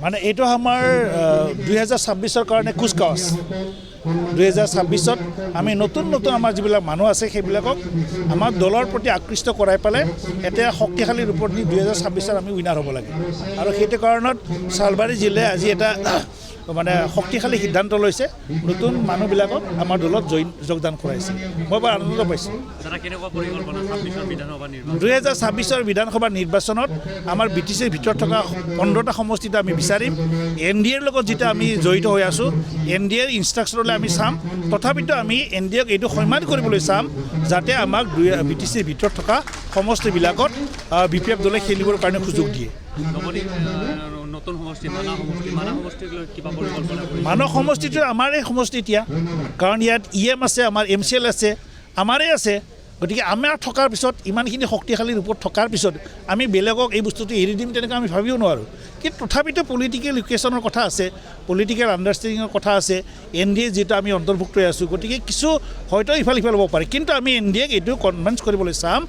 মানে এইটো আমাৰ 2026-ৰ কাৰণে কুচকাৱাজ 2026-ত আমি নতুন আমাৰ যিবিলাক মানুহ আছে সেইবিলাকক আমাৰ দলৰ প্ৰতি আকৃষ্ট কৰাই পেলাই এটা শক্তিশালী ৰূপত নি 2026-ত আমি উইনাৰ হ'ব লাগে আৰু সেইটো কাৰণত চালবাৰী জিলাই আজি এটা মানে শক্তিশালী সিদ্ধান্ত লৈছে নতুন মানুহবিলাকক আমাৰ দলত যোগদান কৰাইছে মই বৰ আনন্দ পাইছোঁ 2026-ৰ বিধানসভা নিৰ্বাচনত আমাৰ BTCৰ ভিতৰত থকা 15টা সমষ্টিত আমি বিচাৰিম NDAৰ লগত যেতিয়া আমি জড়িত হৈ আছোঁ NDAৰ ইনষ্ট্ৰাকশ্যনলৈ আমি চাম তথাপিতো আমি NDAক এইটো সন্মান কৰিবলৈ চাম যাতে আমাক BTCৰ ভিতৰত থকা সমষ্টিবিলাকত BPF দলে খেলিবৰ কাৰণে সুযোগ দিয়ে মানৱ সমষ্টিটো আমাৰে সমষ্টি এতিয়া কাৰণ ইয়াত EM আছে আমাৰ MCL আছে আমাৰে আছে গতিকে আমাৰ থকাৰ পিছত ইমানখিনি শক্তিশালী ৰূপত থকাৰ পিছত আমি বেলেগক এই বস্তুটো এৰি দিম তেনেকৈ আমি ভাবিও নোৱাৰোঁ কিন্তু তথাপিতো পলিটিকেল ইকুৱেশ্যনৰ কথা আছে পলিটিকেল আণ্ডাৰষ্টেণ্ডিঙৰ কথা আছে NDA যিটো আমি অন্তৰ্ভুক্ত হৈ আছোঁ গতিকে কিছু হয়তো ইফাল হ'ব পাৰে কিন্তু আমি NDAক এইটো কনভিন্স কৰিবলৈ চাম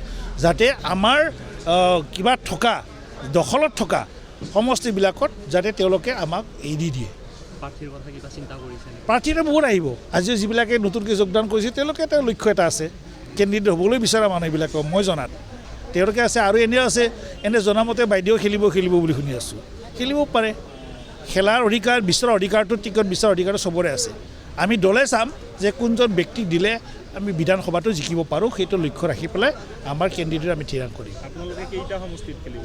যাতে আমাৰ কিবা থকা দখলত থকা সমষ্টিবিলাকত যাতে তেওঁলোকে আমাক এৰি দিয়ে প্ৰাৰ্থীৰে বহুত আহিব আজিও যিবিলাকে নতুনকৈ যোগদান কৰিছে তেওঁলোকে এটা লক্ষ্য এটা আছে কেণ্ডিডেট হ'বলৈ বিচৰা মানুহবিলাকক মই জনাত তেওঁলোকে আছে আৰু এনেও আছে এনে জনামতে বাইদেউ খেলিব বুলি শুনি আছোঁ খেলিব পাৰে খেলাৰ অধিকাৰ বিচৰা অধিকাৰটো টিকট বিচৰা অধিকাৰটো চবৰে আছে আমি দলে চাম যে কোনজন ব্যক্তিক দিলে আমি বিধানসভাটো জিকিব পাৰোঁ সেইটো লক্ষ্য ৰাখি পেলাই আমাৰ কেণ্ডিডেট আমি থিৰাং কৰিম আপোনালোকে কেইটা সমষ্টিত খেলিব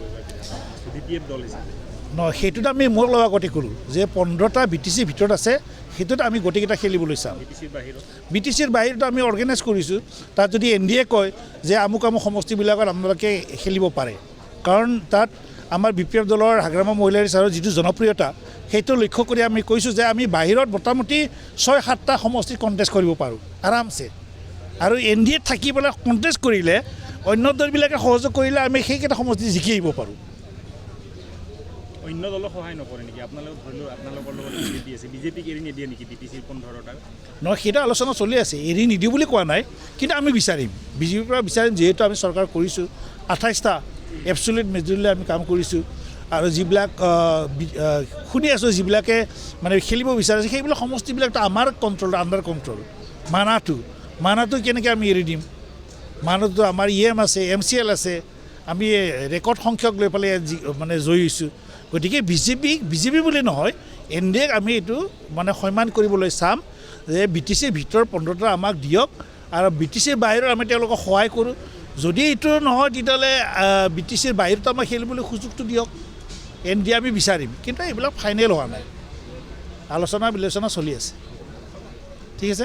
BPF দল হিচাপে নহয় সেইটোত আমি মোৰ লগত গতি কৰোঁ যে 15টা BTCৰ ভিতৰত আছে সেইটোত আমি গোটেইকেইটা খেলিবলৈ চাম BTCৰ বাহিৰত আমি অৰ্গেনাইজ কৰিছোঁ তাত যদি NDA কয় যে আমুক সমষ্টিবিলাকত আপোনালোকে খেলিব পাৰে কাৰণ তাত আমাৰ BPF দলৰ হাগ্ৰামা মহিলা ৰিচাৰৰ যিটো জনপ্ৰিয়তা সেইটো লক্ষ্য কৰি আমি কৈছোঁ যে আমি বাহিৰত মোটামুটি 6-7টা সমষ্টিত কণ্টেষ্ট কৰিব পাৰোঁ আৰামছে আৰু NDAত থাকি পেলাই কণ্টেষ্ট কৰিলে অন্য দলবিলাকে সহযোগ কৰিলে আমি সেইকেইটা সমষ্টি জিকি আহিব পাৰোঁ অন্য দলক সহায় নকৰে নেকি আপোনালোক ধৰিলোঁ আপোনালোকৰ লগত বিজেপি আছে বিজেপিক এৰি নিদিয়ে নেকি BTCৰ 15টা নহয় সেইটো আলোচনা চলি আছে এৰি নিদিওঁ বুলি কোৱা নাই কিন্তু আমি বিচাৰিম বিজেপিৰ পৰা বিচাৰিম যিহেতু আমি চৰকাৰ কৰিছোঁ 28টা এবছলিউট মেজৰিটিলৈ আমি কাম কৰিছোঁ আৰু যিবিলাক শুনি আছোঁ যিবিলাকে মানে খেলিব বিচাৰিছে সেইবিলাক সমষ্টিবিলাকতো আমাৰ কণ্ট্ৰল আণ্ডাৰ কণ্ট্ৰল মানাটো কেনেকৈ আমি এৰি দিম মানাটো আমাৰ EM আছে MCL আছে আমি ৰেকৰ্ড সংখ্যক লৈ পেলাই মানে জয়ী হৈছোঁ গতিকে বিজেপি বুলি নহয় NDAক আমি এইটো মানে সন্মান কৰিবলৈ চাম যে BTCৰ ভিতৰত 15টা আমাক দিয়ক আৰু BTCৰ বাহিৰত আমি তেওঁলোকক সহায় কৰোঁ যদি এইটো নহয় তেতিয়াহ'লে BTCৰ বাহিৰতো আমাক খেলিবলৈ সুযোগটো দিয়ক NDA আমি বিচাৰিম কিন্তু এইবিলাক ফাইনেল হোৱা নাই আলোচনা বিলোচনা চলি আছে ঠিক আছে